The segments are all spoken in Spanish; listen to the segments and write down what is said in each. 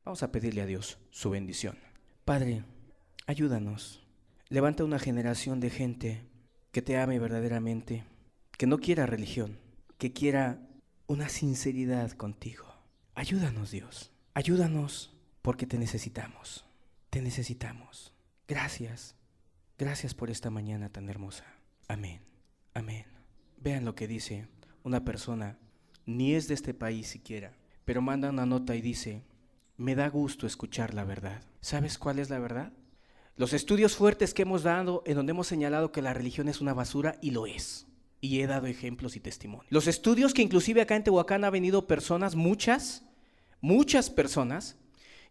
Vamos a pedirle a Dios su bendición. Padre, ayúdanos. Levanta una generación de gente que te ame verdaderamente, que no quiera religión, que quiera una sinceridad contigo. Ayúdanos, Dios. Ayúdanos porque te necesitamos. Te necesitamos. Gracias. Gracias por esta mañana tan hermosa. Amén. Amén. Vean lo que dice una persona, ni es de este país siquiera, pero manda una nota y dice: me da gusto escuchar la verdad. ¿Sabes cuál es la verdad? Los estudios fuertes que hemos dado, en donde hemos señalado que la religión es una basura, y lo es. Y he dado ejemplos y testimonios. Los estudios que inclusive acá en Tehuacán ha venido personas, muchas personas,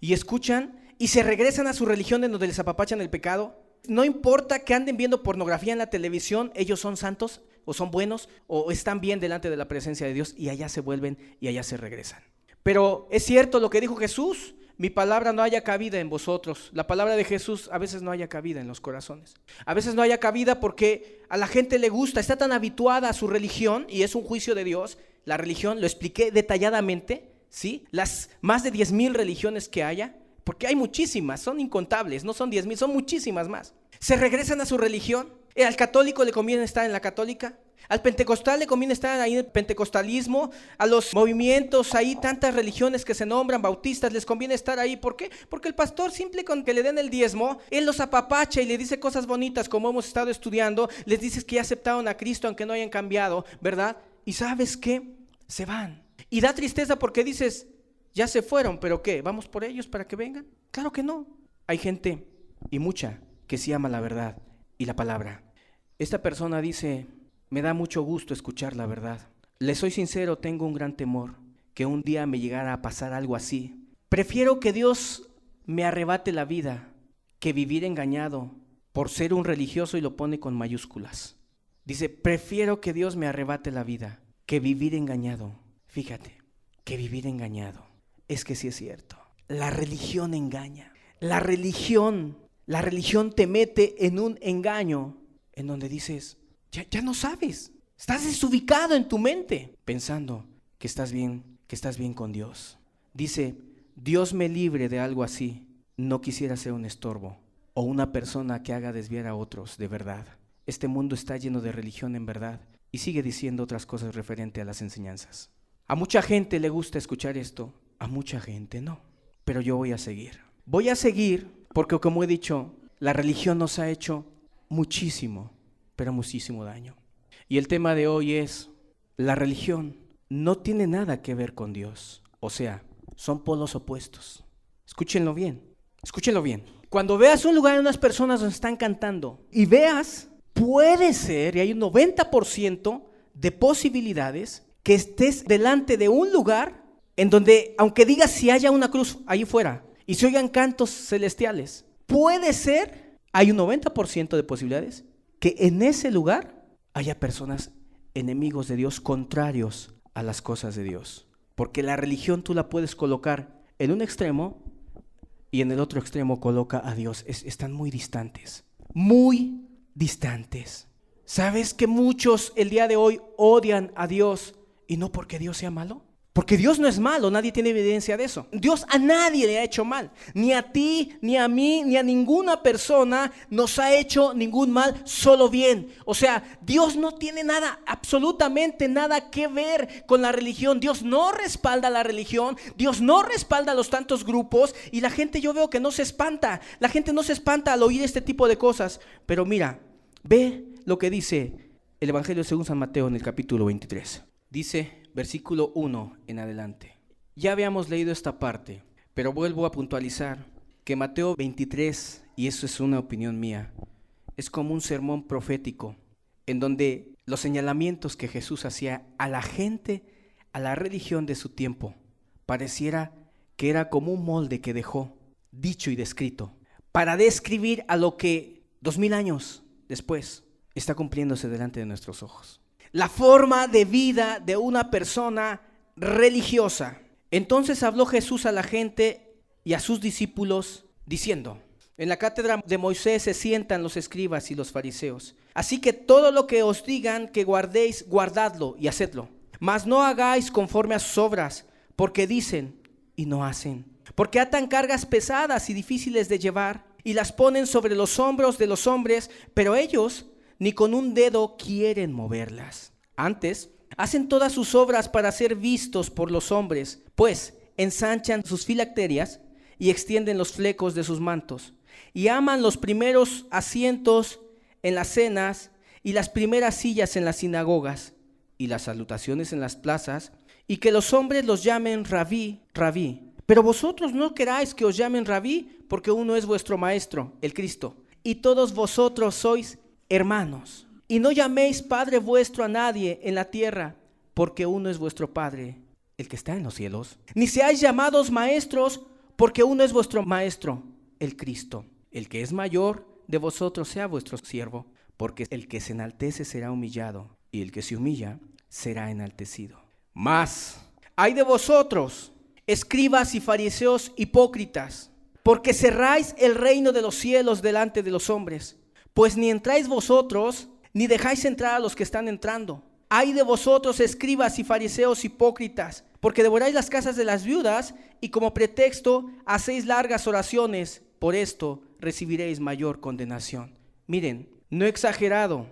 y escuchan y se regresan a su religión en donde les apapachan el pecado. No importa que anden viendo pornografía en la televisión, ellos son santos o son buenos o están bien delante de la presencia de Dios, y allá se vuelven y allá se regresan. Pero es cierto lo que dijo Jesús: mi palabra no haya cabida en vosotros. La palabra de Jesús a veces no haya cabida en los corazones. A veces no haya cabida porque a la gente le gusta, está tan habituada a su religión, y es un juicio de Dios. La religión, lo expliqué detalladamente, ¿sí? Las más de 10,000 religiones que haya, porque hay muchísimas, son incontables, no son 10,000, son muchísimas más. Se regresan a su religión. Al católico le conviene estar en la católica, al pentecostal le conviene estar ahí en el pentecostalismo, a los movimientos, ahí tantas religiones que se nombran, bautistas, les conviene estar ahí. ¿Por qué? Porque el pastor, simple con que le den el diezmo, él los apapacha y le dice cosas bonitas, como hemos estado estudiando, les dices que ya aceptaron a Cristo aunque no hayan cambiado, ¿verdad? Y ¿sabes qué? Se van. Y da tristeza porque dices: ya se fueron, ¿pero qué? ¿Vamos por ellos para que vengan? Claro que no. Hay gente, y mucha, que sí ama la verdad y la palabra. Esta persona dice: me da mucho gusto escuchar la verdad. Le soy sincero, tengo un gran temor que un día me llegara a pasar algo así. Prefiero que Dios me arrebate la vida que vivir engañado por ser un religioso, y lo pone con mayúsculas. Dice: prefiero que Dios me arrebate la vida que vivir engañado. Fíjate, que vivir engañado. Es que sí es cierto. La religión engaña. La religión te mete en un engaño en donde dices: ya no sabes. Estás desubicado en tu mente, pensando que estás bien con Dios. Dice: Dios me libre de algo así. No quisiera ser un estorbo o una persona que haga desviar a otros de verdad. Este mundo está lleno de religión en verdad. Y sigue diciendo otras cosas referente a las enseñanzas. A mucha gente le gusta escuchar esto, a mucha gente no. Pero yo voy a seguir. Voy a seguir porque, como he dicho, la religión nos ha hecho muchísimo, pero muchísimo daño. Y el tema de hoy es: la religión no tiene nada que ver con Dios. O sea, son polos opuestos. Escúchenlo bien, escúchenlo bien. Cuando veas un lugar, unas personas donde están cantando, y veas, puede ser, y hay un 90% de posibilidades, que estés delante de un lugar en donde, aunque digas si haya una cruz ahí fuera y se oigan cantos celestiales, puede ser, hay un 90% de posibilidades que en ese lugar haya personas enemigos de Dios, contrarios a las cosas de Dios. Porque la religión tú la puedes colocar en un extremo y en el otro extremo coloca a Dios. Están muy distantes, muy distantes. ¿Sabes que muchos el día de hoy odian a Dios? Y no porque Dios sea malo. Porque Dios no es malo, nadie tiene evidencia de eso. Dios a nadie le ha hecho mal. Ni a ti, ni a mí, ni a ninguna persona nos ha hecho ningún mal, solo bien. O sea, Dios no tiene nada, absolutamente nada que ver con la religión. Dios no respalda la religión. Dios no respalda a los tantos grupos. Y la gente, yo veo que no se espanta. La gente no se espanta al oír este tipo de cosas. Pero mira, ve lo que dice el Evangelio según San Mateo en el capítulo 23. Dice, versículo 1 en adelante. Ya habíamos leído esta parte, pero vuelvo a puntualizar que Mateo 23, y eso es una opinión mía, es como un sermón profético, en donde los señalamientos que Jesús hacía a la gente, a la religión de su tiempo, pareciera que era como un molde que dejó, dicho y descrito, para describir a lo que 2000 años después está cumpliéndose delante de nuestros ojos. La forma de vida de una persona religiosa. Entonces habló Jesús a la gente y a sus discípulos diciendo: en la cátedra de Moisés se sientan los escribas y los fariseos. Así que todo lo que os digan que guardéis, guardadlo y hacedlo. Mas no hagáis conforme a sus obras, porque dicen: y no hacen. Porque atan cargas pesadas y difíciles de llevar y las ponen sobre los hombros de los hombres, pero ellos ni con un dedo quieren moverlas. Antes, hacen todas sus obras para ser vistos por los hombres, pues ensanchan sus filacterias y extienden los flecos de sus mantos, y aman los primeros asientos en las cenas y las primeras sillas en las sinagogas y las salutaciones en las plazas, y que los hombres los llamen rabí, rabí. Pero vosotros no queráis que os llamen rabí, porque uno es vuestro maestro, el Cristo, y todos vosotros sois hermanos. Y no llaméis Padre vuestro a nadie en la tierra, porque uno es vuestro Padre, el que está en los cielos. Ni seáis llamados maestros, porque uno es vuestro maestro, el Cristo. El que es mayor de vosotros sea vuestro siervo, porque el que se enaltece será humillado, y el que se humilla será enaltecido. Mas, ay de vosotros, escribas y fariseos hipócritas, porque cerráis el reino de los cielos delante de los hombres, pues ni entráis vosotros, ni dejáis entrar a los que están entrando. Ay de vosotros, escribas y fariseos hipócritas, porque devoráis las casas de las viudas y como pretexto hacéis largas oraciones. Por esto recibiréis mayor condenación. Miren, no he exagerado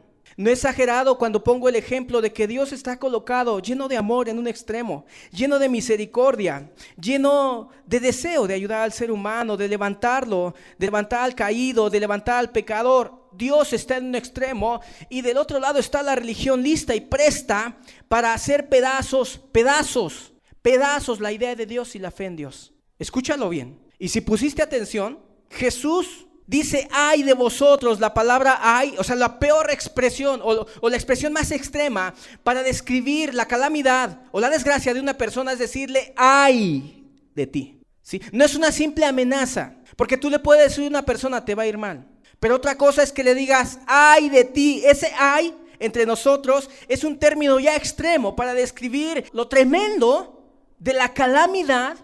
cuando pongo el ejemplo de que Dios está colocado lleno de amor en un extremo, lleno de misericordia, lleno de deseo de ayudar al ser humano, de levantarlo, de levantar al caído, de levantar al pecador. Dios está en un extremo y del otro lado está la religión lista y presta para hacer pedazos la idea de Dios y la fe en Dios. Escúchalo bien. Y si pusiste atención, Jesús dice ay de vosotros. La palabra ay, o sea, la peor expresión o la expresión más extrema para describir la calamidad o la desgracia de una persona es decirle ay de ti, ¿sí? No es una simple amenaza, porque tú le puedes decir a una persona te va a ir mal, pero otra cosa es que le digas ay de ti. Ese ay entre nosotros es un término ya extremo para describir lo tremendo de la calamidad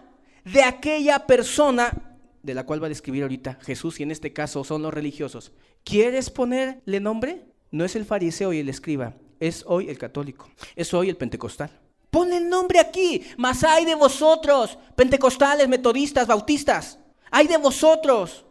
de aquella persona de la cual va a describir ahorita Jesús, y en este caso son los religiosos. ¿Quieres ponerle nombre? No es el fariseo y el escriba, es hoy el católico, es hoy el pentecostal. Ponle el nombre aquí. Mas hay de vosotros, pentecostales, metodistas, bautistas. Hay de vosotros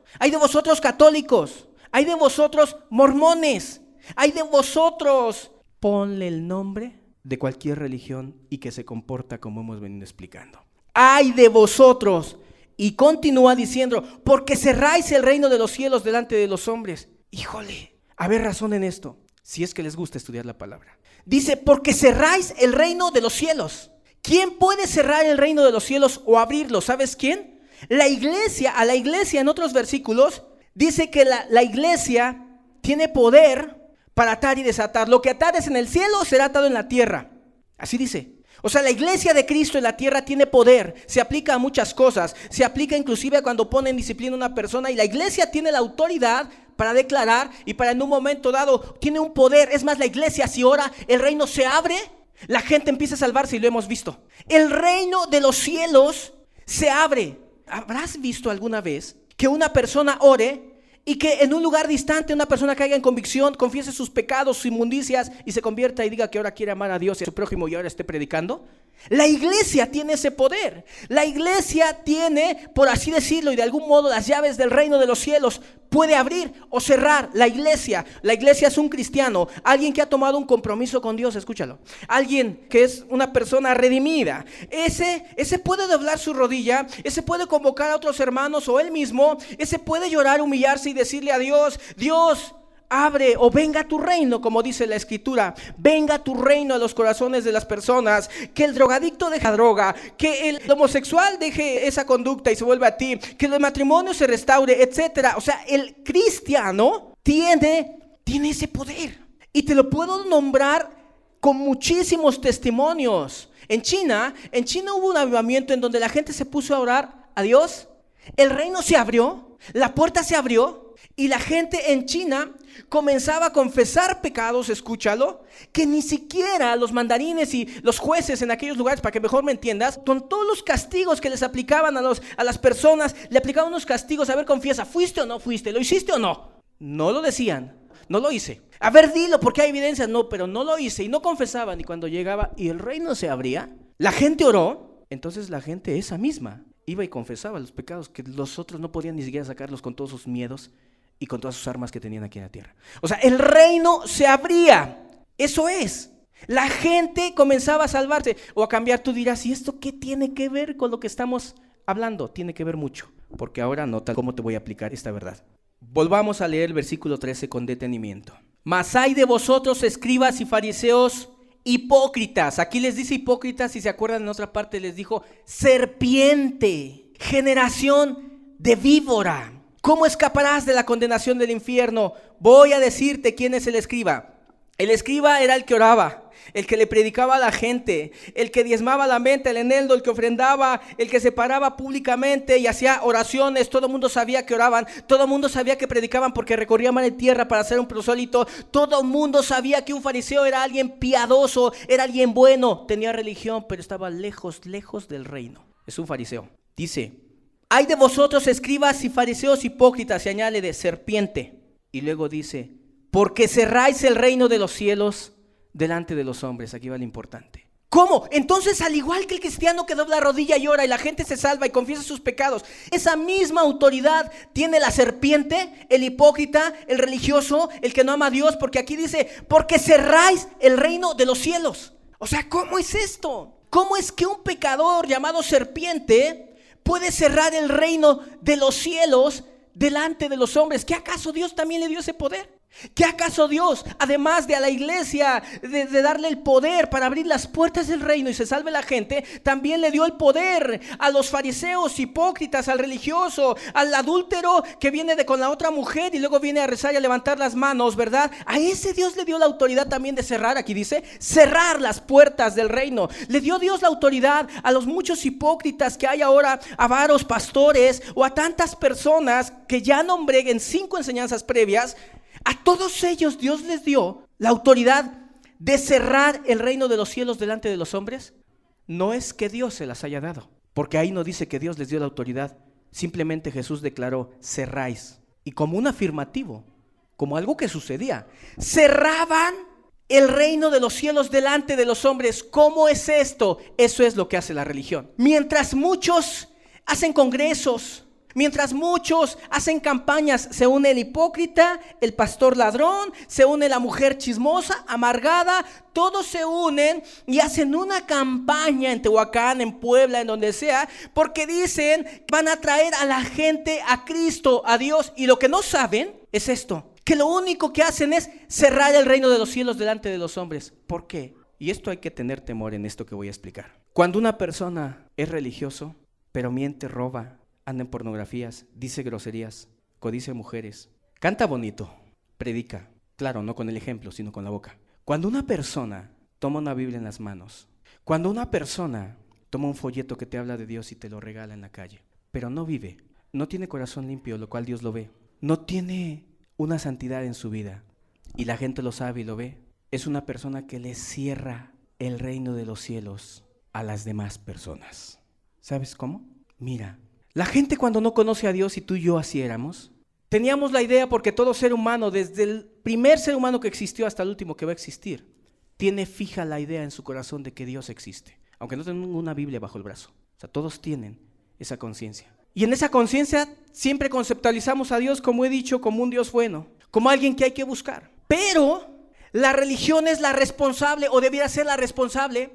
católicos. Hay de vosotros mormones. Hay de vosotros. Ponle el nombre de cualquier religión y que se comporta como hemos venido explicando. Hay de vosotros. Y continúa diciendo, porque cerráis el reino de los cielos delante de los hombres. Híjole, a ver, razón en esto, si es que les gusta estudiar la palabra. Dice, porque cerráis el reino de los cielos. ¿Quién puede cerrar el reino de los cielos o abrirlo? ¿Sabes quién? La iglesia. A la iglesia en otros versículos dice que la iglesia tiene poder para atar y desatar. Lo que atares en el cielo será atado en la tierra. Así dice. O sea, la iglesia de Cristo en la tierra tiene poder, se aplica a muchas cosas, se aplica inclusive a cuando pone en disciplina a una persona, y la iglesia tiene la autoridad para declarar y para en un momento dado tiene un poder. Es más, la iglesia si ora, el reino se abre, la gente empieza a salvarse y lo hemos visto. El reino de los cielos se abre. ¿Habrás visto alguna vez que una persona ore y que en un lugar distante una persona caiga en convicción, confiese sus pecados, sus inmundicias y se convierta y diga que ahora quiere amar a Dios y a su prójimo y ahora esté predicando? La iglesia tiene ese poder. La iglesia tiene, por así decirlo, y de algún modo las llaves del reino de los cielos. Puede abrir o cerrar la iglesia. La iglesia es un cristiano, alguien que ha tomado un compromiso con Dios, escúchalo. Alguien que es una persona redimida. Ese puede doblar su rodilla, ese puede convocar a otros hermanos o él mismo, ese puede llorar, humillarse y decirle a Dios, Dios, abre o venga tu reino, como dice la escritura. Venga tu reino a los corazones de las personas. Que el drogadicto deje la droga, que el homosexual deje esa conducta y se vuelva a ti, que el matrimonio se restaure, etcétera. O sea, el cristiano tiene ese poder. Y te lo puedo nombrar con muchísimos testimonios. En China hubo un avivamiento en donde la gente se puso a orar a Dios. El reino se abrió, la puerta se abrió. Y la gente en China comenzaba a confesar pecados, escúchalo, que ni siquiera los mandarines y los jueces en aquellos lugares, para que mejor me entiendas, con todos los castigos que les aplicaban a las personas, le aplicaban unos castigos. A ver, confiesa, ¿fuiste o no fuiste? ¿Lo hiciste o no? No lo decían, no lo hice. A ver, dilo, porque hay evidencias. No, pero no lo hice. Y no confesaban. Y cuando llegaba y el reino se abría, la gente oró. Entonces la gente esa misma iba y confesaba los pecados que los otros no podían ni siquiera sacarlos con todos sus miedos y con todas sus armas que tenían aquí en la tierra. O sea, el reino se abría. Eso es. La gente comenzaba a salvarse o a cambiar. Tú dirás, ¿y esto qué tiene que ver con lo que estamos hablando? Tiene que ver mucho, porque ahora nota cómo te voy a aplicar esta verdad. Volvamos a leer el versículo 13 con detenimiento. Mas hay de vosotros, escribas y fariseos, hipócritas. Aquí les dice hipócritas, si se acuerdan, en otra parte les dijo serpiente, generación de víbora. ¿Cómo escaparás de la condenación del infierno? Voy a decirte quién es el escriba. El escriba era el que oraba, el que le predicaba a la gente, el que diezmaba la venta, el eneldo, el que ofrendaba, el que se paraba públicamente y hacía oraciones. Todo el mundo sabía que oraban, todo el mundo sabía que predicaban porque recorrían mar y tierra para hacer un prosélito. Todo el mundo sabía que un fariseo era alguien piadoso, era alguien bueno, tenía religión, pero estaba lejos, lejos del reino. Es un fariseo. Dice, hay de vosotros, escribas y fariseos hipócritas, y añade de serpiente. Y luego dice, porque cerráis el reino de los cielos delante de los hombres. Aquí va lo importante. ¿Cómo? Entonces, al igual que el cristiano que dobla rodilla y ora y la gente se salva y confiesa sus pecados, esa misma autoridad tiene la serpiente, el hipócrita, el religioso, el que no ama a Dios, porque aquí dice, porque cerráis el reino de los cielos. O sea, ¿cómo es esto? ¿Cómo es que un pecador llamado serpiente puede cerrar el reino de los cielos delante de los hombres? ¿Qué acaso Dios también le dio ese poder? ¿Qué acaso Dios, además de a la iglesia, de darle el poder para abrir las puertas del reino y se salve la gente, también le dio el poder a los fariseos hipócritas, al religioso, al adúltero que viene con la otra mujer y luego viene a rezar y a levantar las manos, ¿verdad? A ese Dios le dio la autoridad también de cerrar, aquí dice, cerrar las puertas del reino. Le dio Dios la autoridad a los muchos hipócritas que hay ahora, a varios pastores o a tantas personas que ya nombré en 5 enseñanzas previas. A todos ellos Dios les dio la autoridad de cerrar el reino de los cielos delante de los hombres. No es que Dios se las haya dado, porque ahí no dice que Dios les dio la autoridad. Simplemente Jesús declaró, cerráis. Y como un afirmativo, como algo que sucedía, cerraban el reino de los cielos delante de los hombres. ¿Cómo es esto? Eso es lo que hace la religión. Mientras muchos hacen congresos, mientras muchos hacen campañas, se une el hipócrita, el pastor ladrón, se une la mujer chismosa, amargada. Todos se unen y hacen una campaña en Tehuacán, en Puebla, en donde sea, porque dicen que van a traer a la gente a Cristo, a Dios. Y lo que no saben es esto, que lo único que hacen es cerrar el reino de los cielos delante de los hombres. ¿Por qué? Y esto hay que tener temor en esto que voy a explicar. Cuando una persona es religioso, pero miente, roba, anda en pornografías, dice groserías, codicia mujeres, canta bonito, predica, claro, no con el ejemplo, sino con la boca. Cuando una persona toma una Biblia en las manos, cuando una persona toma un folleto que te habla de Dios y te lo regala en la calle, pero no vive, no tiene corazón limpio, lo cual Dios lo ve, no tiene una santidad en su vida y la gente lo sabe y lo ve, es una persona que le cierra el reino de los cielos a las demás personas. ¿Sabes cómo? Mira, la gente cuando no conoce a Dios, y tú y yo así éramos, teníamos la idea, porque todo ser humano, desde el primer ser humano que existió hasta el último que va a existir, tiene fija la idea en su corazón de que Dios existe, aunque no tengan una Biblia bajo el brazo. O sea, todos tienen esa conciencia. Y en esa conciencia siempre conceptualizamos a Dios, como he dicho, como un Dios bueno, como alguien que hay que buscar. Pero la religión es la responsable, o debiera ser la responsable,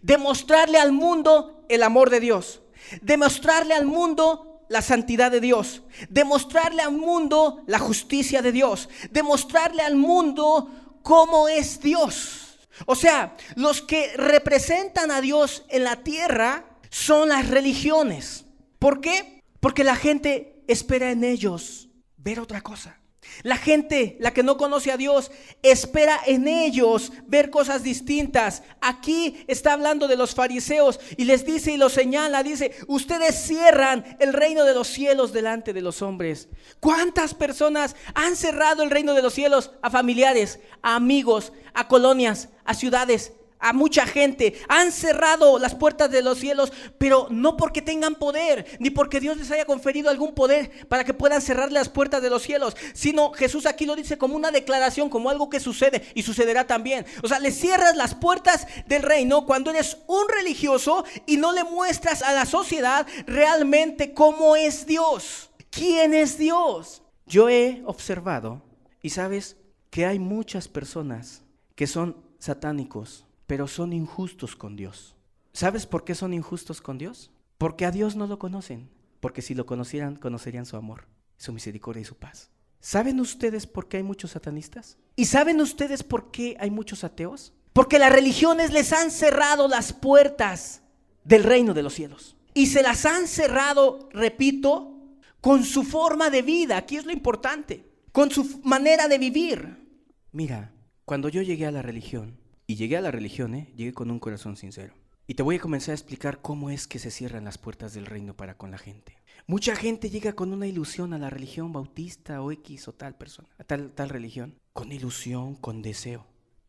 de mostrarle al mundo el amor de Dios, demostrarle al mundo la santidad de Dios, demostrarle al mundo la justicia de Dios, demostrarle al mundo cómo es Dios. O sea, los que representan a Dios en la tierra son las religiones. ¿Por qué? Porque la gente espera en ellos ver otra cosa. La gente, la que no conoce a Dios, espera en ellos ver cosas distintas. Aquí está hablando de los fariseos y les dice y los señala, dice, ustedes cierran el reino de los cielos delante de los hombres. ¿Cuántas personas han cerrado el reino de los cielos a familiares, a amigos, a colonias, a ciudades, a mucha gente, han cerrado las puertas de los cielos, pero no porque tengan poder, ni porque Dios les haya conferido algún poder para que puedan cerrar las puertas de los cielos, sino Jesús aquí lo dice como una declaración, como algo que sucede y sucederá también. O sea, le cierras las puertas del reino cuando eres un religioso y no le muestras a la sociedad realmente cómo es Dios, quién es Dios. Yo he observado, y sabes, que hay muchas personas que son satánicos, pero son injustos con Dios. ¿Sabes por qué son injustos con Dios? Porque a Dios no lo conocen, porque si lo conocieran, conocerían su amor, su misericordia y su paz. ¿Saben ustedes por qué hay muchos satanistas? ¿Y saben ustedes por qué hay muchos ateos? Porque las religiones les han cerrado las puertas del reino de los cielos. Y se las han cerrado, repito, con su forma de vida. Aquí es lo importante, con su manera de vivir. Mira, cuando yo llegué a la religión, y llegué a la religión, llegué con un corazón sincero. Y te voy a comenzar a explicar cómo es que se cierran las puertas del reino para con la gente. Mucha gente llega con una ilusión a la religión bautista o X o tal persona, a tal religión, con ilusión, con deseo.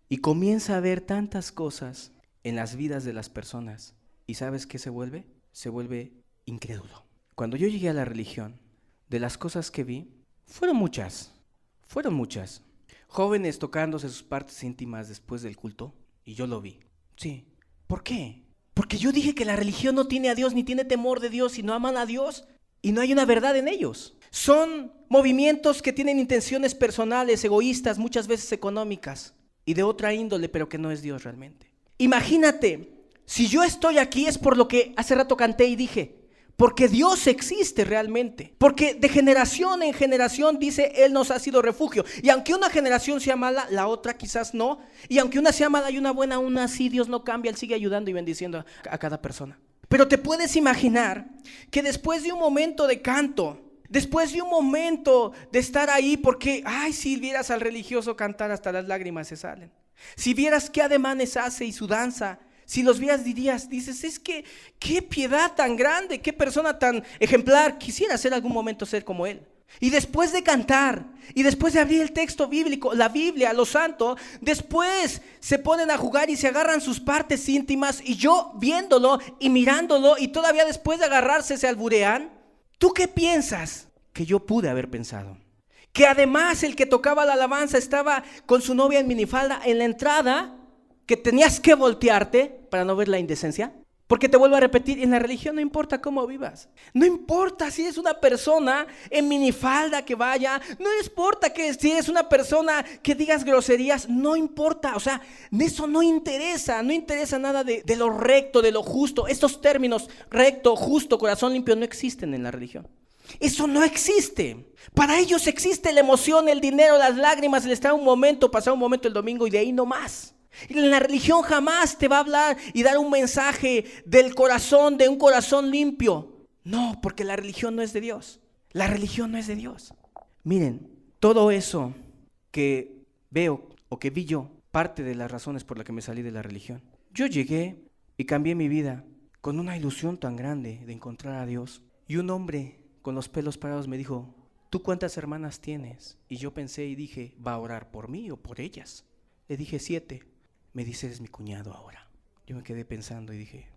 Y comienza a ver tantas cosas en las vidas de las personas. ¿Y sabes qué se vuelve? Se vuelve incrédulo. Cuando yo llegué a la religión, de las cosas que vi, fueron muchas. Jóvenes tocándose sus partes íntimas después del culto, y yo lo vi. Sí. ¿Por qué? Porque yo dije que la religión no tiene a Dios ni tiene temor de Dios y no aman a Dios y no hay una verdad en ellos. Son movimientos que tienen intenciones personales, egoístas, muchas veces económicas y de otra índole, pero que no es Dios realmente. Imagínate, si yo estoy aquí es por lo que hace rato canté y dije, porque Dios existe realmente, porque de generación en generación dice Él nos ha sido refugio, y aunque una generación sea mala, la otra quizás no, y aunque una sea mala y una buena, aún así Dios no cambia, Él sigue ayudando y bendiciendo a cada persona. Pero te puedes imaginar que después de un momento de canto, después de un momento de estar ahí, porque si vieras al religioso cantar hasta las lágrimas se salen, si vieras qué ademanes hace y su danza, si los vieras dices, es que qué piedad tan grande, qué persona tan ejemplar, quisiera ser algún momento ser como él. Y después de cantar, y después de abrir el texto bíblico, la Biblia, lo santo, después se ponen a jugar y se agarran sus partes íntimas, y yo viéndolo y mirándolo, y todavía después de agarrarse se alburean. ¿Tú qué piensas? Que yo pude haber pensado. Que además el que tocaba la alabanza estaba con su novia en minifalda en la entrada, que tenías que voltearte para no ver la indecencia. Porque te vuelvo a repetir, en la religión no importa cómo vivas, no importa si eres una persona en minifalda que vaya, no importa que si eres una persona que digas groserías, no importa, o sea, eso no interesa nada de lo recto, de lo justo. Estos términos, recto, justo, corazón limpio, no existen en la religión. Eso no existe. Para ellos existe la emoción, el dinero, las lágrimas, el estar un momento, pasar un momento el domingo y de ahí no más. Y la religión jamás te va a hablar y dar un mensaje del corazón, de un corazón limpio. No, porque la religión no es de Dios. La religión no es de Dios. Miren, todo eso que veo o que vi yo, parte de las razones por las que me salí de la religión. Yo llegué y cambié mi vida con una ilusión tan grande de encontrar a Dios. Y un hombre con los pelos parados me dijo, ¿tú cuántas hermanas tienes? Y yo pensé y dije, ¿va a orar por mí o por ellas? Le dije 7. Me dice, eres mi cuñado ahora. Yo me quedé pensando y dije,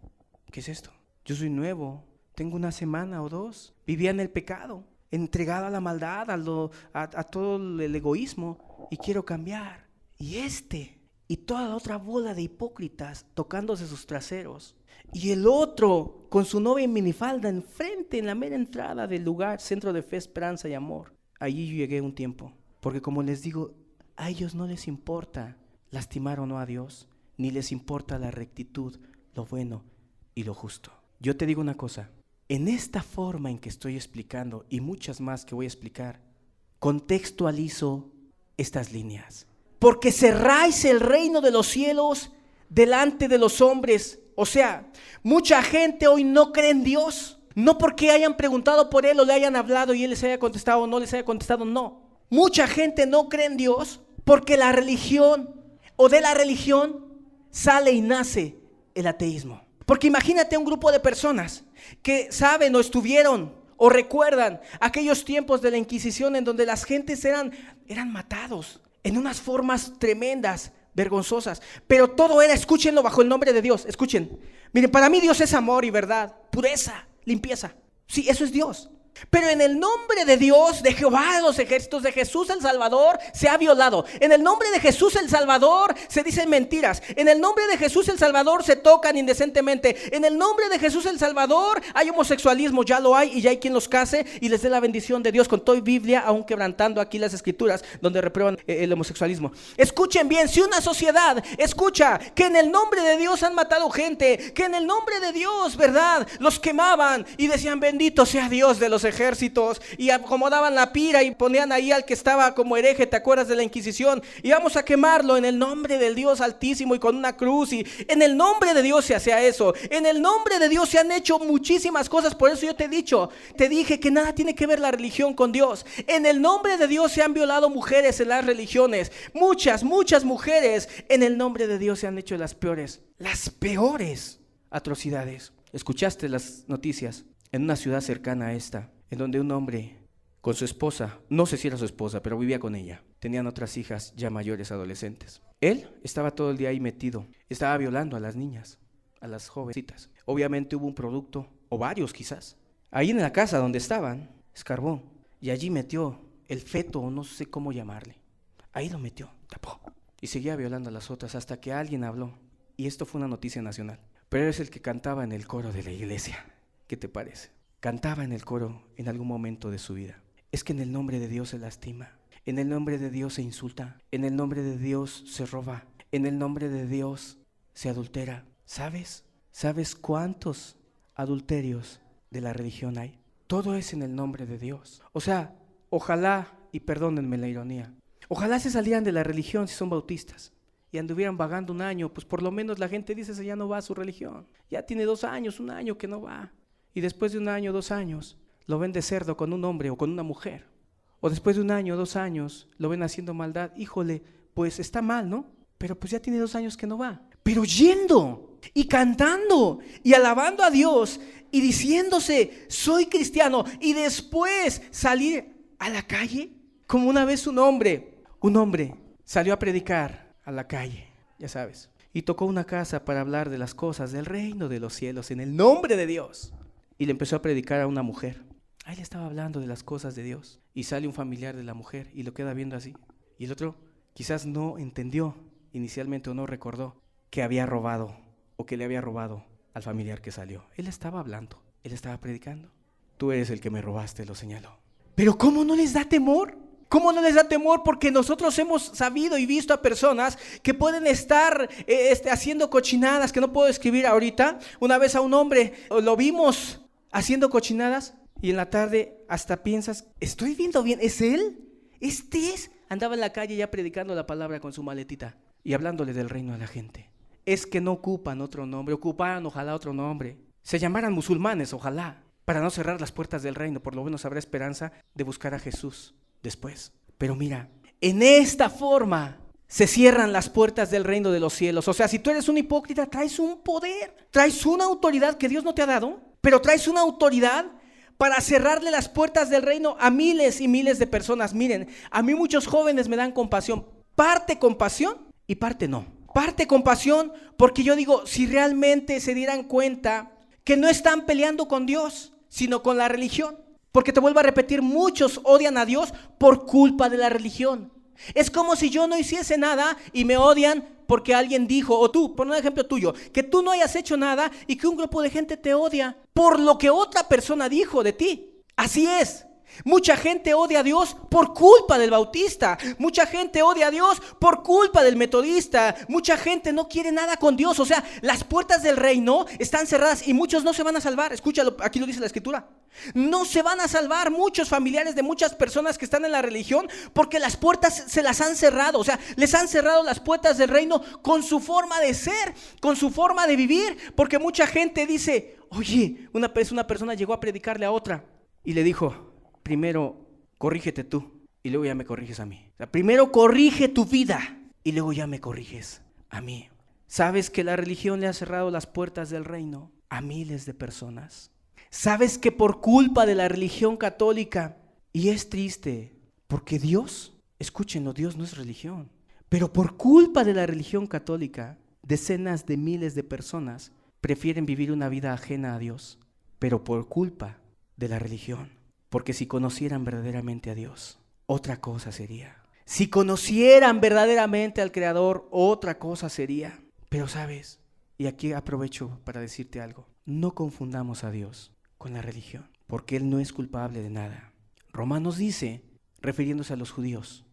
¿qué es esto? Yo soy nuevo, tengo 1 semana o 2. Vivía en el pecado, entregado a la maldad, a todo el egoísmo, y quiero cambiar. Y toda la otra bola de hipócritas tocándose sus traseros. Y el otro con su novia en minifalda enfrente, en la mera entrada del lugar, Centro de Fe, Esperanza y Amor. Allí yo llegué un tiempo, porque como les digo, a ellos no les importa lastimar o no a Dios, ni les importa la rectitud, lo bueno y lo justo. Yo te digo una cosa, en esta forma en que estoy explicando y muchas más que voy a explicar, contextualizo estas líneas. Porque cerráis el reino de los cielos delante de los hombres. O sea, mucha gente hoy no cree en Dios, no porque hayan preguntado por Él o le hayan hablado y Él les haya contestado o no les haya contestado, no. Mucha gente no cree en Dios porque la religión o de la religión sale y nace el ateísmo. Porque imagínate un grupo de personas que saben o estuvieron o recuerdan aquellos tiempos de la Inquisición en donde las gentes eran matados en unas formas tremendas vergonzosas. Pero todo era, escúchenlo, bajo el nombre de Dios. Escuchen. Miren, para mí Dios es amor y verdad, pureza, limpieza. Sí, eso es Dios. Pero en el nombre de Dios, de Jehová de los ejércitos, de Jesús el Salvador, se ha violado. En el nombre de Jesús el Salvador se dicen mentiras. En el nombre de Jesús el Salvador se tocan indecentemente. En el nombre de Jesús el Salvador hay homosexualismo, ya lo hay, y ya hay quien los case y les dé la bendición de Dios con toda Biblia, aún quebrantando aquí las escrituras donde reprueban el homosexualismo. Escuchen bien, si una sociedad escucha que en el nombre de Dios han matado gente, que en el nombre de Dios, ¿verdad?, los quemaban y decían bendito sea Dios de los ejércitos, y acomodaban la pira y ponían ahí al que estaba como hereje, ¿te acuerdas de la Inquisición? Y vamos a quemarlo en el nombre del Dios Altísimo y con una cruz, y en el nombre de Dios se hacía eso. En el nombre de Dios se han hecho muchísimas cosas. Por eso yo te dije que nada tiene que ver la religión con Dios. En el nombre de Dios se han violado mujeres en las religiones, muchas mujeres. En el nombre de Dios se han hecho las peores atrocidades. Escuchaste las noticias en una ciudad cercana a esta, en donde un hombre con su esposa, no sé si era su esposa, pero vivía con ella, tenían otras hijas ya mayores, adolescentes. Él estaba todo el día ahí metido, estaba violando a las niñas, a las jovencitas. Obviamente hubo un producto, o varios quizás, ahí en la casa donde estaban, escarbó, y allí metió el feto, o no sé cómo llamarle. Ahí lo metió, tapó, y seguía violando a las otras hasta que alguien habló, y esto fue una noticia nacional. Pero es el que cantaba en el coro de la iglesia. ¿Qué te parece? Cantaba en el coro en algún momento de su vida. Es que en el nombre de Dios se lastima, en el nombre de Dios se insulta, en el nombre de Dios se roba, en el nombre de Dios se adultera. ¿Sabes? ¿Sabes cuántos adulterios de la religión hay? Todo es en el nombre de Dios. O sea, ojalá, y perdónenme la ironía, ojalá se salieran de la religión si son bautistas y anduvieran vagando un año, pues por lo menos la gente dice que ya no va a su religión. Ya tiene 2 años, 1 año que no va. Y después de 1 año, 2 años, lo ven de cerdo con un hombre o con una mujer. O después de 1 año, 2 años, lo ven haciendo maldad. Híjole, pues está mal, ¿no? Pero pues ya tiene 2 años que no va. Pero yendo y cantando y alabando a Dios y diciéndose, soy cristiano. Y después salir a la calle, como una vez un hombre salió a predicar a la calle, ya sabes. Y tocó una casa para hablar de las cosas del reino de los cielos en el nombre de Dios. Y le empezó a predicar a una mujer. Ahí le estaba hablando de las cosas de Dios. Y sale un familiar de la mujer y lo queda viendo así. Y el otro quizás no entendió inicialmente o no recordó que había robado o que le había robado al familiar que salió. Él estaba hablando, él estaba predicando. Tú eres el que me robaste, lo señaló. Pero ¿cómo no les da temor? ¿Cómo no les da temor? Porque nosotros hemos sabido y visto a personas que pueden estar haciendo cochinadas, que no puedo describir ahorita. Una vez a un hombre lo vimos haciendo cochinadas y en la tarde hasta piensas, ¿estoy viendo bien? ¿Es él? ¿Este es? Andaba en la calle ya predicando la palabra con su maletita y hablándole del reino a la gente. Es que no ocupan otro nombre, ocuparan ojalá otro nombre. Se llamaran musulmanes, ojalá, para no cerrar las puertas del reino. Por lo menos habrá esperanza de buscar a Jesús después. Pero mira, en esta forma se cierran las puertas del reino de los cielos. O sea, si tú eres un hipócrita, traes un poder, traes una autoridad que Dios no te ha dado, pero traes una autoridad para cerrarle las puertas del reino a miles y miles de personas. Miren, a mí muchos jóvenes me dan compasión, parte compasión y parte no. Parte compasión porque yo digo, si realmente se dieran cuenta que no están peleando con Dios, sino con la religión. Porque te vuelvo a repetir, muchos odian a Dios por culpa de la religión. Es como si yo no hiciese nada y me odian porque alguien dijo, o tú, por un ejemplo tuyo, que tú no hayas hecho nada y que un grupo de gente te odia por lo que otra persona dijo de ti. Así es. Mucha gente odia a Dios por culpa del bautista. Mucha gente odia a Dios por culpa del metodista. Mucha gente no quiere nada con Dios. O sea, las puertas del reino están cerradas y muchos no se van a salvar. Escúchalo, aquí lo dice la escritura. No se van a salvar muchos familiares de muchas personas que están en la religión porque las puertas se las han cerrado. O sea, les han cerrado las puertas del reino con su forma de ser, con su forma de vivir. Porque mucha gente dice, oye, una persona llegó a predicarle a otra y le dijo, primero corrígete tú y luego ya me corriges a mí. O sea, primero corrige tu vida y luego ya me corriges a mí. ¿Sabes que la religión le ha cerrado las puertas del reino a miles de personas? ¿Sabes que por culpa de la religión católica, y es triste, porque Dios, escúchenlo, Dios no es religión, Pero por culpa de la religión católica, decenas de miles de personas prefieren vivir una vida ajena a Dios, pero por culpa de la religión. Porque si conocieran verdaderamente a Dios, otra cosa sería. Si conocieran verdaderamente al Creador, otra cosa sería. Pero sabes, y aquí aprovecho para decirte algo, no confundamos a Dios con la religión, porque Él no es culpable de nada. Romanos dice, refiriéndose a los judíos,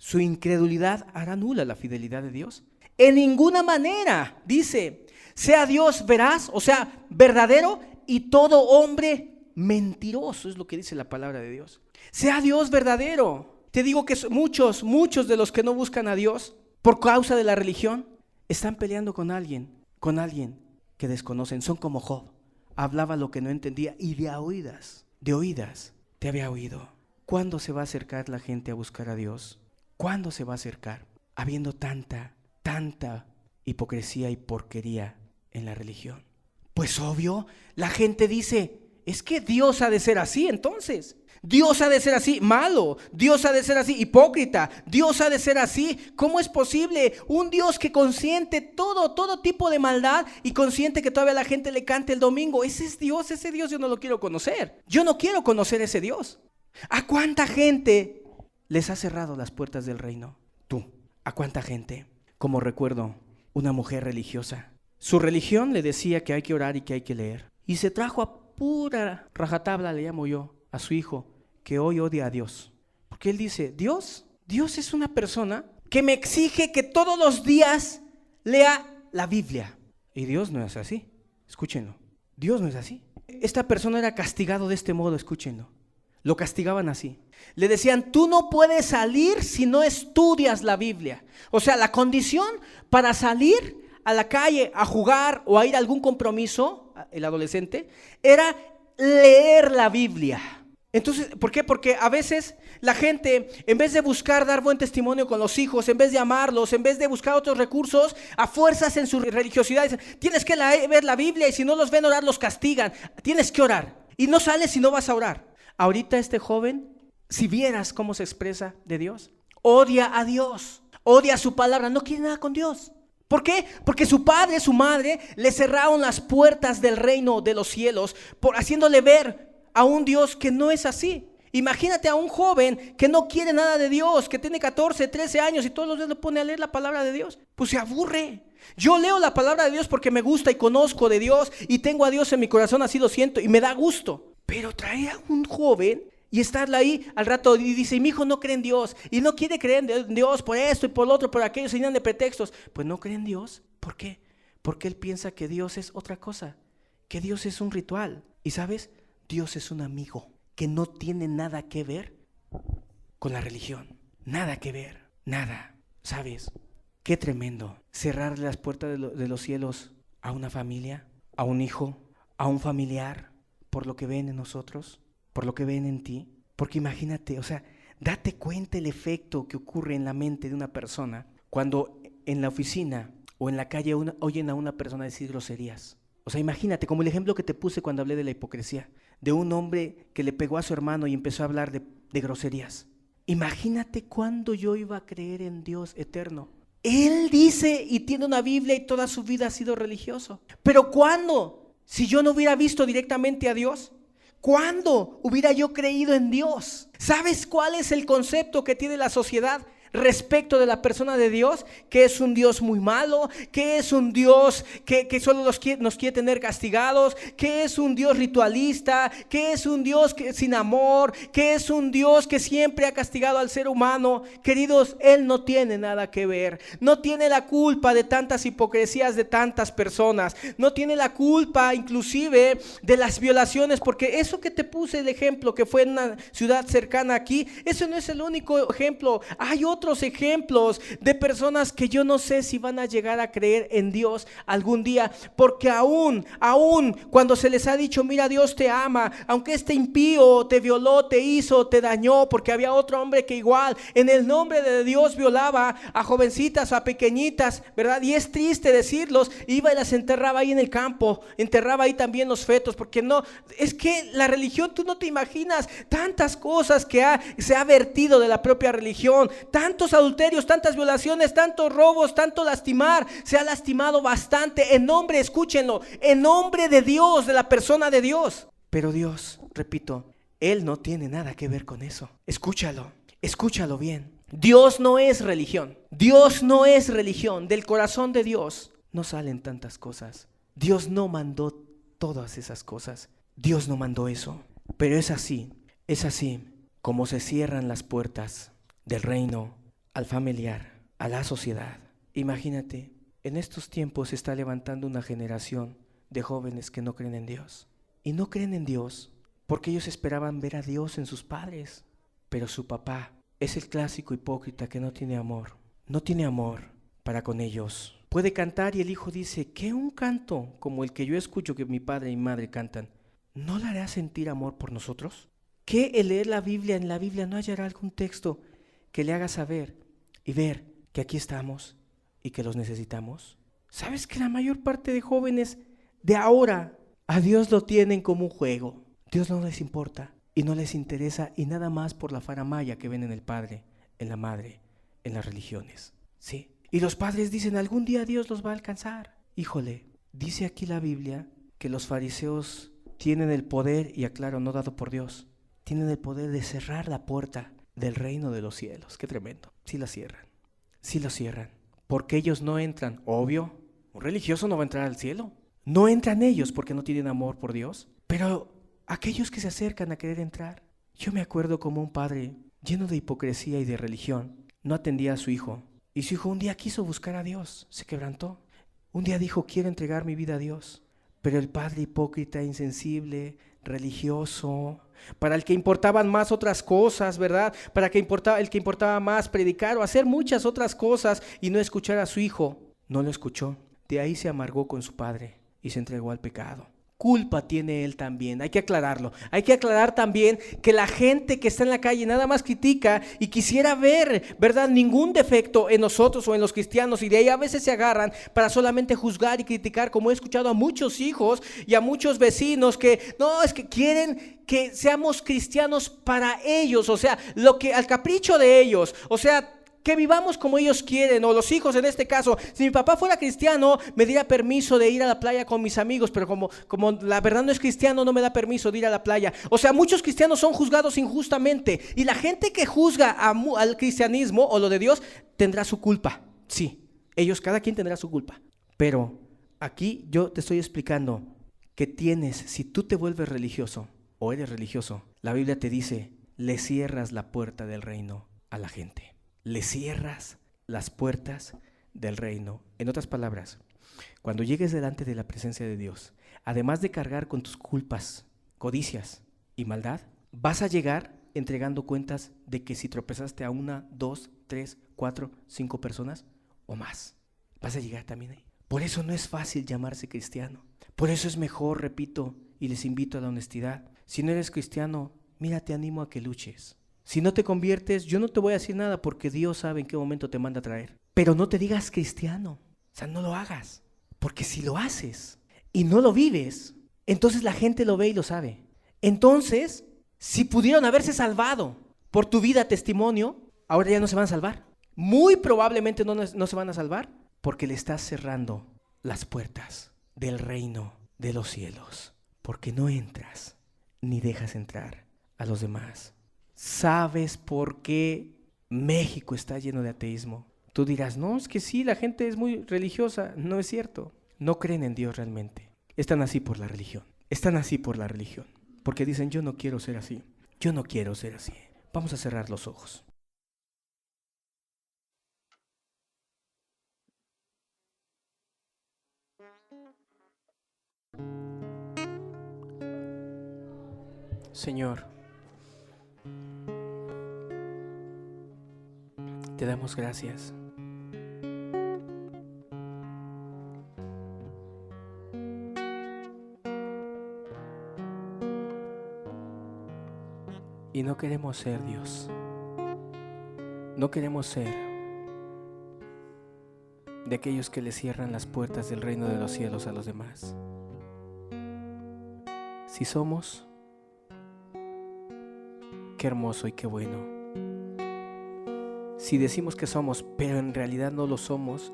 su incredulidad hará nula la fidelidad de Dios. En ninguna manera, dice, sea Dios veraz, o sea, verdadero, y todo hombre mentiroso, es lo que dice la palabra de Dios. Sea Dios verdadero. Te digo que muchos de los que no buscan a Dios por causa de la religión, están peleando con alguien que desconocen. Son como Job, hablaba lo que no entendía y de oídas te había oído. ¿Cuándo se va a acercar la gente a buscar a Dios? ¿Cuándo se va a acercar? Habiendo tanta hipocresía y porquería en la religión. Pues obvio, la gente dice, es que Dios ha de ser así entonces. Dios ha de ser así malo, Dios ha de ser así hipócrita, Dios ha de ser así. ¿Cómo es posible? Un Dios que consiente todo tipo de maldad y consiente que todavía la gente le cante el domingo. Ese Dios yo no lo quiero conocer. Yo no quiero conocer ese Dios. ¿A cuánta gente les ha cerrado las puertas del reino? Tú, ¿a cuánta gente? Como recuerdo, una mujer religiosa. Su religión le decía que hay que orar y que hay que leer. Y se trajo a pura rajatabla, le llamo yo, a su hijo, que hoy odia a Dios. Porque él dice, Dios es una persona que me exige que todos los días lea la Biblia. Y Dios no es así, escúchenlo. Dios no es así. Esta persona era castigado de este modo, escúchenlo. Lo castigaban así. Le decían, tú no puedes salir si no estudias la Biblia. O sea, la condición para salir a la calle a jugar o a ir a algún compromiso, el adolescente, era leer la Biblia. Entonces, ¿por qué? Porque a veces la gente, en vez de buscar dar buen testimonio con los hijos, en vez de amarlos, en vez de buscar otros recursos, a fuerzas en su religiosidad, dicen, tienes que ver la Biblia y si no los ven orar, los castigan. Tienes que orar. Y no sales si no vas a orar. Ahorita este joven, si vieras cómo se expresa de Dios, odia a Dios, odia su palabra, no quiere nada con Dios. ¿Por qué? Porque su padre, su madre, le cerraron las puertas del reino de los cielos, haciéndole ver a un Dios que no es así. Imagínate a un joven que no quiere nada de Dios, que tiene 14, 13 años y todos los días le pone a leer la palabra de Dios. Pues se aburre. Yo leo la palabra de Dios porque me gusta y conozco de Dios y tengo a Dios en mi corazón, así lo siento y me da gusto. Pero trae a un joven y estarla ahí al rato y dice, mi hijo no cree en Dios y no quiere creer en Dios por esto y por lo otro, por aquello, se llenan de pretextos. Pues no cree en Dios. ¿Por qué? Porque él piensa que Dios es otra cosa, que Dios es un ritual. Y ¿sabes? Dios es un amigo que no tiene nada que ver con la religión. Nada que ver, nada. ¿Sabes? Qué tremendo cerrarle las puertas de los cielos a una familia, a un hijo, a un familiar, por lo que ven en nosotros, por lo que ven en ti. Porque imagínate, o sea, date cuenta el efecto que ocurre en la mente de una persona cuando en la oficina o en la calle oyen a una persona decir groserías. O sea, imagínate, como el ejemplo que te puse cuando hablé de la hipocresía, de un hombre que le pegó a su hermano y empezó a hablar de groserías. Imagínate cuándo yo iba a creer en Dios eterno. Él dice y tiene una Biblia y toda su vida ha sido religioso. Pero ¿cuándo? Si yo no hubiera visto directamente a Dios, ¿cuándo hubiera yo creído en Dios? ¿Sabes cuál es el concepto que tiene la sociedad respecto de la persona de Dios? Que es un Dios muy malo, que es un Dios que solo nos quiere tener castigados, que es un Dios ritualista, que es un Dios sin amor, que es un Dios que siempre ha castigado al ser humano. Queridos, Él no tiene nada que ver, no tiene la culpa de tantas hipocresías de tantas personas, no tiene la culpa inclusive de las violaciones, porque eso que te puse el ejemplo que fue en una ciudad cercana aquí, eso no es el único ejemplo. Hay otros ejemplos de personas que yo no sé si van a llegar a creer en Dios algún día, porque aún cuando se les ha dicho, mira, Dios te ama, aunque este impío te violó, te hizo, te dañó, porque había otro hombre que igual en el nombre de Dios violaba a jovencitas, a pequeñitas, ¿verdad? Y es triste decirlos, iba y las enterraba ahí en el campo, enterraba ahí también los fetos, porque no, es que la religión, tú no te imaginas tantas cosas que se ha vertido de la propia religión, tantos adulterios, tantas violaciones, tantos robos, tanto lastimar. Se ha lastimado bastante en nombre, escúchenlo, en nombre de Dios, de la persona de Dios. Pero Dios, repito, Él no tiene nada que ver con eso. Escúchalo bien. Dios no es religión. Dios no es religión. Del corazón de Dios no salen tantas cosas. Dios no mandó todas esas cosas. Dios no mandó eso. Pero es así como se cierran las puertas del reino al familiar, a la sociedad. Imagínate, en estos tiempos se está levantando una generación de jóvenes que no creen en Dios. Y no creen en Dios porque ellos esperaban ver a Dios en sus padres. Pero su papá es el clásico hipócrita que no tiene amor. No tiene amor para con ellos. Puede cantar y el hijo dice, ¿qué un canto como el que yo escucho que mi padre y mi madre cantan? ¿No le hará sentir amor por nosotros? ¿Qué el leer la Biblia en la Biblia no hallará algún texto que le haga saber y ver que aquí estamos y que los necesitamos? ¿Sabes que la mayor parte de jóvenes de ahora a Dios lo tienen como un juego? Dios no les importa y no les interesa y nada más por la faramaya que ven en el padre, en la madre, en las religiones. Sí. Y los padres dicen, algún día Dios los va a alcanzar. Híjole, dice aquí la Biblia que los fariseos tienen el poder, y aclaro, no dado por Dios, tienen el poder de cerrar la puerta del reino de los cielos. Qué tremendo. Sí la cierran, porque ellos no entran. Obvio, un religioso no va a entrar al cielo. No entran ellos porque no tienen amor por Dios. Pero aquellos que se acercan a querer entrar. Yo me acuerdo como un padre lleno de hipocresía y de religión no atendía a su hijo. Y su hijo un día quiso buscar a Dios, se quebrantó. Un día dijo, quiero entregar mi vida a Dios. Pero el padre hipócrita, insensible, religioso, para el que importaban más otras cosas, ¿verdad? Para el que importaba más predicar o hacer muchas otras cosas y no escuchar a su hijo, no lo escuchó. De ahí se amargó con su padre y se entregó al pecado. Culpa tiene él también, hay que aclararlo. Hay que aclarar también que la gente que está en la calle nada más critica y quisiera ver, ¿verdad?, ningún defecto en nosotros o en los cristianos, y de ahí a veces se agarran para solamente juzgar y criticar, como he escuchado a muchos hijos y a muchos vecinos que no, es que quieren que seamos cristianos para ellos, o sea, al capricho de ellos, o sea, que vivamos como ellos quieren, o los hijos en este caso. Si mi papá fuera cristiano, me diera permiso de ir a la playa con mis amigos, pero como la verdad no es cristiano, no me da permiso de ir a la playa. O sea, muchos cristianos son juzgados injustamente, y la gente que juzga al cristianismo o lo de Dios tendrá su culpa. Sí, cada quien tendrá su culpa. Pero aquí yo te estoy explicando que si tú te vuelves religioso o eres religioso, la Biblia te dice, le cierras la puerta del reino a la gente. Le cierras las puertas del reino. En otras palabras, cuando llegues delante de la presencia de Dios, además de cargar con tus culpas, codicias y maldad, vas a llegar entregando cuentas de que si tropezaste a 1, 2, 3, 4, 5 personas o más, vas a llegar también ahí. Por eso no es fácil llamarse cristiano. Por eso es mejor, repito, y les invito a la honestidad. Si no eres cristiano, mira, te animo a que luches. Si no te conviertes, yo no te voy a decir nada porque Dios sabe en qué momento te manda a traer. Pero no te digas cristiano, o sea, no lo hagas. Porque si lo haces y no lo vives, entonces la gente lo ve y lo sabe. Entonces, si pudieron haberse salvado por tu vida testimonio, ahora ya no se van a salvar. Muy probablemente no se van a salvar porque le estás cerrando las puertas del reino de los cielos. Porque no entras ni dejas entrar a los demás. ¿Sabes por qué México está lleno de ateísmo? Tú dirás, no, es que sí, la gente es muy religiosa. No es cierto. No creen en Dios realmente. Están así por la religión. Porque dicen, yo no quiero ser así. Yo no quiero ser así. Vamos a cerrar los ojos. Señor, te damos gracias. Y no queremos ser Dios. No queremos ser de aquellos que le cierran las puertas del reino de los cielos a los demás. Si somos, qué hermoso y qué bueno. si decimos que somos, pero en realidad no lo somos,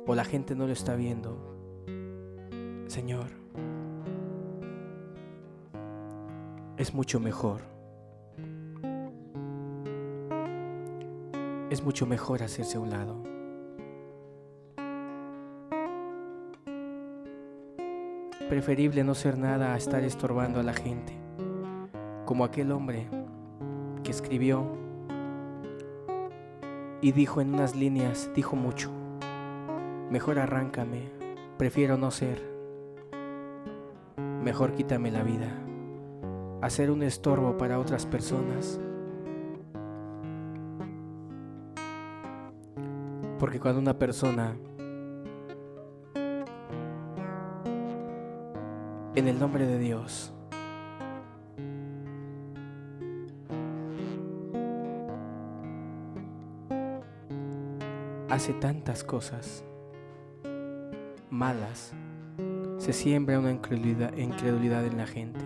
o la gente no lo está viendo, Señor, es mucho mejor. Es mucho mejor hacerse a un lado. Preferible no ser nada a estar estorbando a la gente, como aquel hombre que escribió y dijo en unas líneas, dijo mucho: mejor arráncame, prefiero no ser, mejor quítame la vida, a ser un estorbo para otras personas. Porque cuando una persona en el nombre de Dios hace tantas cosas malas, se siembra una incredulidad en la gente.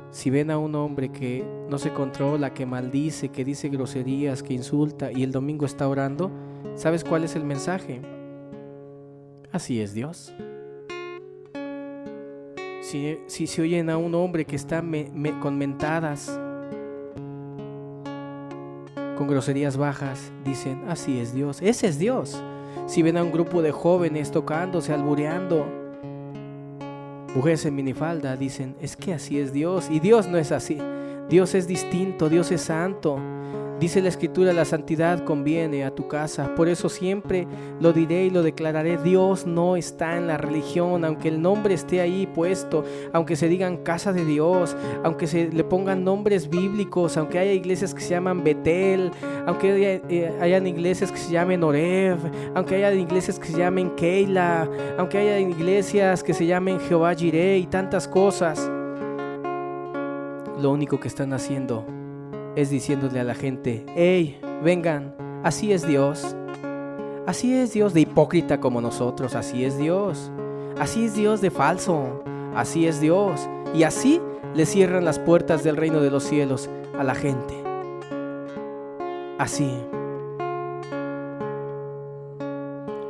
Si ven a un hombre que no se controla, que maldice, que dice groserías, que insulta y el domingo está orando, ¿sabes cuál es el mensaje? Así es Dios. Si se oyen a un hombre que está con mentadas, con groserías bajas, dicen, así es Dios. Ese es Dios. Si ven a un grupo de jóvenes tocándose, albureando, mujeres en minifalda, dicen, es que así es Dios. Y Dios no es así. Dios es distinto, Dios es santo. Dice la Escritura, la santidad conviene a tu casa. Por eso siempre lo diré y lo declararé: Dios no está en la religión, aunque el nombre esté ahí puesto, aunque se digan casa de Dios, aunque se le pongan nombres bíblicos, aunque haya iglesias que se llaman Betel, aunque hayan iglesias que se llamen Oreb, aunque haya iglesias que se llamen Keila, aunque haya iglesias que se llamen Jehová Jireh y tantas cosas. Lo único que están haciendo es diciéndole a la gente: hey, vengan, así es Dios. Así es Dios de hipócrita como nosotros, así es Dios. Así es Dios de falso, así es Dios. Y así le cierran las puertas del reino de los cielos a la gente. Así.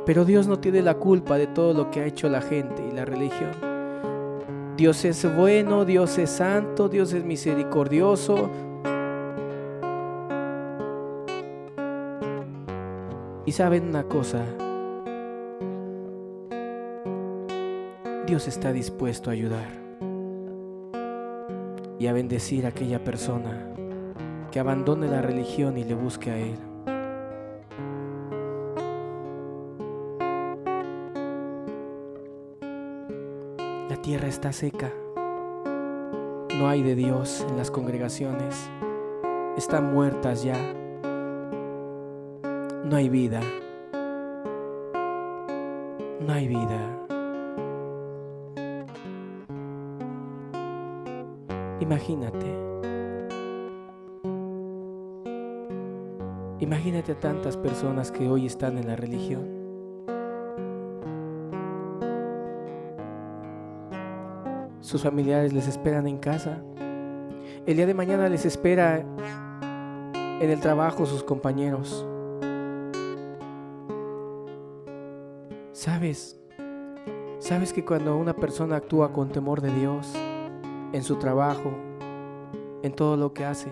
Pero Dios no tiene la culpa de todo lo que ha hecho la gente y la religión. Dios es bueno, Dios es santo, Dios es misericordioso. Y saben una cosa, Dios está dispuesto a ayudar y a bendecir a aquella persona que abandone la religión y le busque a Él. La tierra está seca, no hay de Dios en las congregaciones, están muertas ya. No hay vida. No hay vida. Imagínate. Imagínate a tantas personas que hoy están en la religión. Sus familiares les esperan en casa. El día de mañana les espera en el trabajo sus compañeros. ¿Sabes que cuando una persona actúa con temor de Dios, en su trabajo, en todo lo que hace,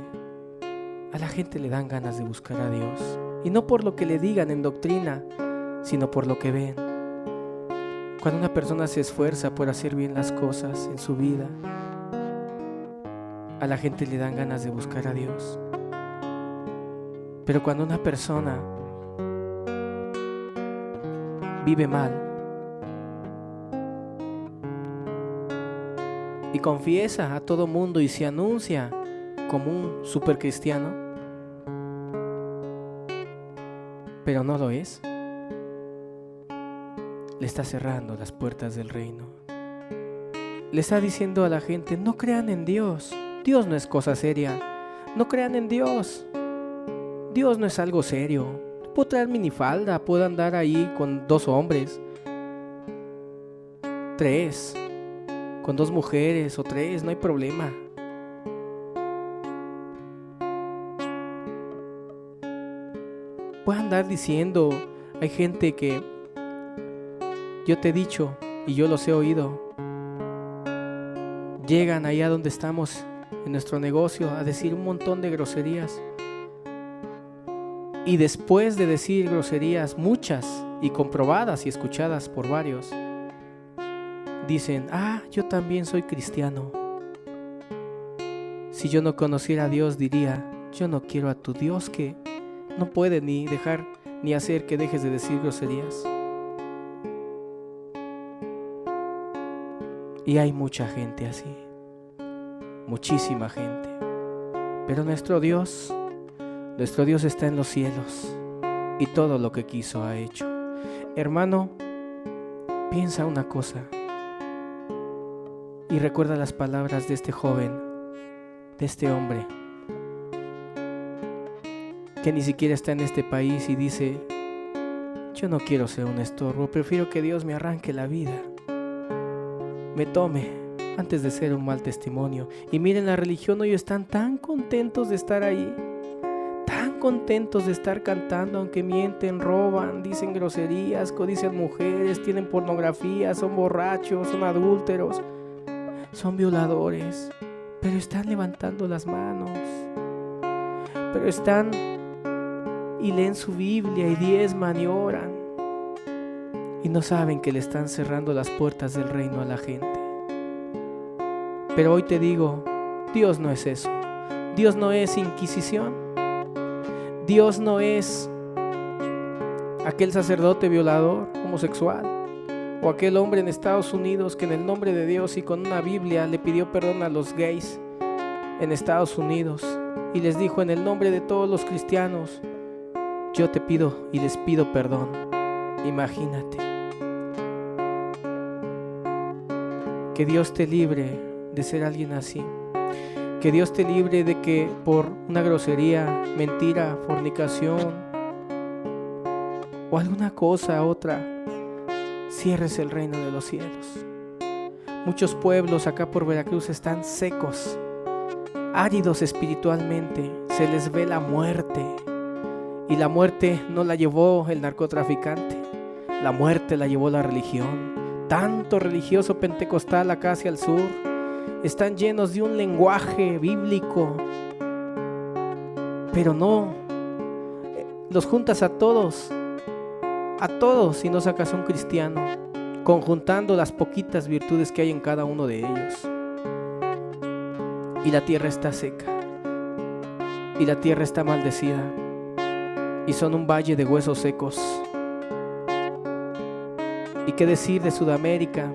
a la gente le dan ganas de buscar a Dios? Y no por lo que le digan en doctrina, sino por lo que ven. Cuando una persona se esfuerza por hacer bien las cosas en su vida, a la gente le dan ganas de buscar a Dios. Pero cuando una persona vive mal y confiesa a todo mundo y se anuncia como un super cristiano, pero no lo es, le está cerrando las puertas del reino. Le está diciendo a la gente: no crean en Dios. Dios no es cosa seria. No crean en Dios. Dios no es algo serio. Puedo traer minifalda, puedo andar ahí con 2 hombres, 3, con 2 mujeres o 3, no hay problema. puede andar diciendo, hay gente que yo te he dicho y yo los he oído, llegan allá donde estamos en nuestro negocio a decir un montón de groserías. Y después de decir groserías, muchas y comprobadas y escuchadas por varios, dicen, yo también soy cristiano. Si yo no conociera a Dios, diría, yo no quiero a tu Dios que no puede ni dejar ni hacer que dejes de decir groserías. Y hay mucha gente así, muchísima gente. Pero nuestro Dios está en los cielos y todo lo que quiso ha hecho. Hermano, piensa una cosa y recuerda las palabras de este joven, de este hombre, que ni siquiera está en este país y dice, yo no quiero ser un estorbo, prefiero que Dios me arranque la vida, me tome antes de ser un mal testimonio. Y miren, la religión hoy están tan contentos de estar ahí, tan contentos de estar cantando, aunque mienten, roban, dicen groserías, codician mujeres, tienen pornografía, son borrachos, son adúlteros, son violadores, pero están levantando las manos, pero están y leen su Biblia y diezman y oran, y no saben que le están cerrando las puertas del reino a la gente. Pero hoy te digo, Dios no es eso. Dios no es Inquisición. Dios no es aquel sacerdote violador, homosexual, o aquel hombre en Estados Unidos que en el nombre de Dios y con una Biblia le pidió perdón a los gays en Estados Unidos y les dijo, en el nombre de todos los cristianos, yo te pido y les pido perdón. Imagínate. Que Dios te libre de ser alguien así. Que Dios te libre de que por una grosería, mentira, fornicación o alguna cosa otra cierres el reino de los cielos. Muchos pueblos acá por Veracruz están secos, áridos espiritualmente, se les ve la muerte. Y la muerte no la llevó el narcotraficante, la muerte la llevó la religión. Tanto religioso pentecostal acá hacia el sur, están llenos de un lenguaje bíblico, pero no, los juntas a todos y no sacas a un cristiano, conjuntando las poquitas virtudes que hay en cada uno de ellos. Y la tierra está seca, y la tierra está maldecida, y son un valle de huesos secos. ¿Y qué decir de Sudamérica?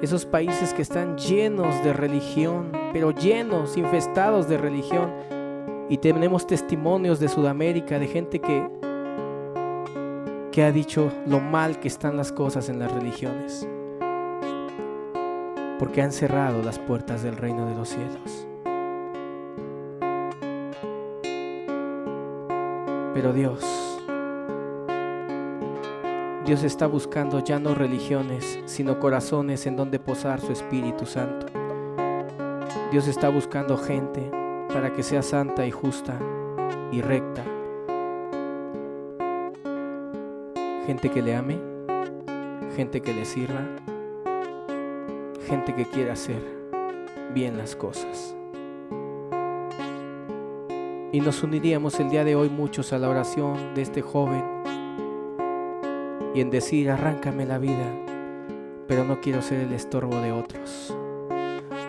Esos países que están llenos de religión, pero llenos, infestados de religión. Y tenemos testimonios de Sudamérica, de gente que ha dicho lo mal que están las cosas en las religiones, porque han cerrado las puertas del reino de los cielos. Pero Dios está buscando ya no religiones, sino corazones en donde posar su Espíritu Santo. Dios está buscando gente para que sea santa y justa y recta. Gente que le ame, gente que le sirva, gente que quiera hacer bien las cosas. Y nos uniríamos el día de hoy muchos a la oración de este joven y en decir, arráncame la vida, pero no quiero ser el estorbo de otros.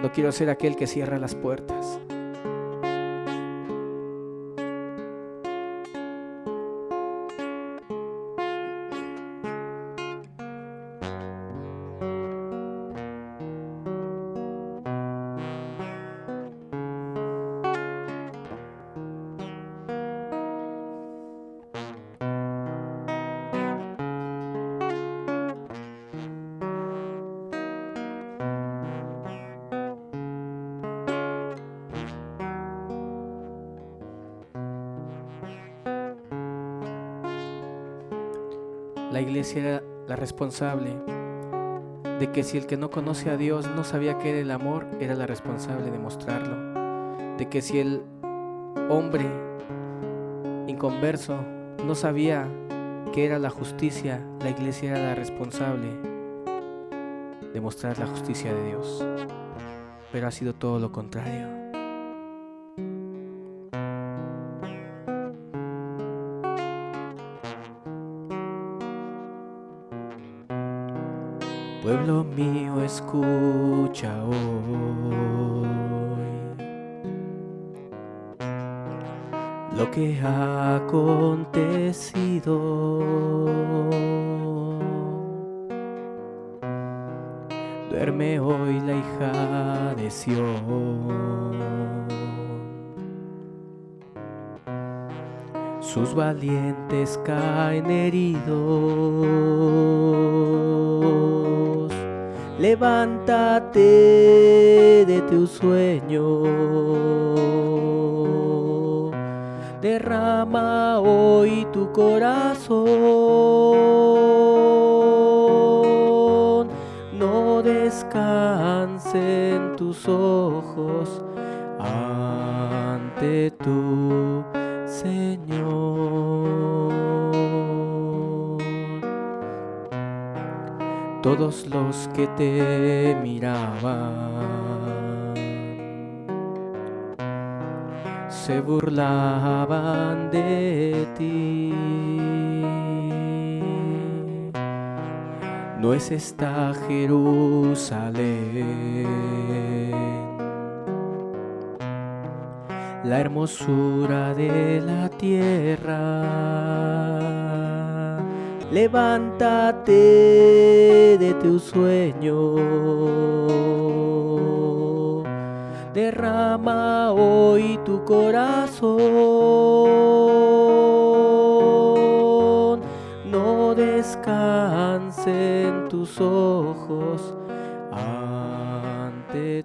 No quiero ser aquel que cierra las puertas. La iglesia era la responsable de que si el que no conoce a Dios no sabía qué era el amor, era la responsable de mostrarlo. De que si el hombre inconverso no sabía que era la justicia, la iglesia era la responsable de mostrar la justicia de Dios, pero ha sido todo lo contrario. Pueblo mío, escucha hoy lo que ha acontecido. Duerme hoy la hija de Sión, sus valientes caen heridos. Levántate de tu sueño, derrama hoy tu corazón, no descansen tus ojos ante tu Señor. Todos los que te miraban se burlaban de ti. No es esta Jerusalén la hermosura de la tierra. Levántate de tu sueño, derrama hoy tu corazón, no descansen tus ojos ante